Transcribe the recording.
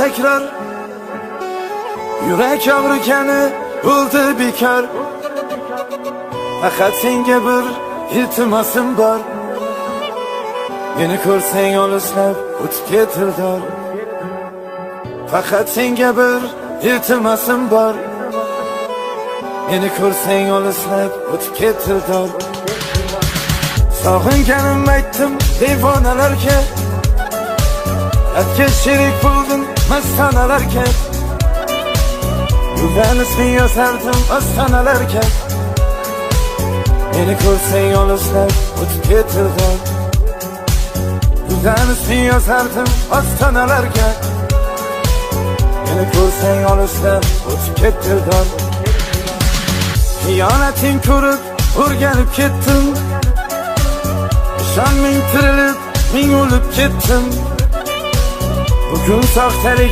tekrar. Yürek ağrıkeni buldu bekar. Fakat senga bir iltimasım var. Beni ko'rsang olislab o'tib ketildor. Fakat senga bir iltimasım var. Beni ko'rsang olislab o'tib ketildor. Sog'inganim aytdim devonalarga, dardga sherik bo'ldim mastanalarga. Yuvanisni yozardim ostanalarga. Beni ko'rsang olislab o'tib ketildor. Yuvanisni yozardim ostanalarga. Beni ko'rsang olislab o'tib ketildor. Xiyonating ko'rib o'rganib ketdim. Ishon ming tirilib, ming o'lib ketdim. Bugun soxtalik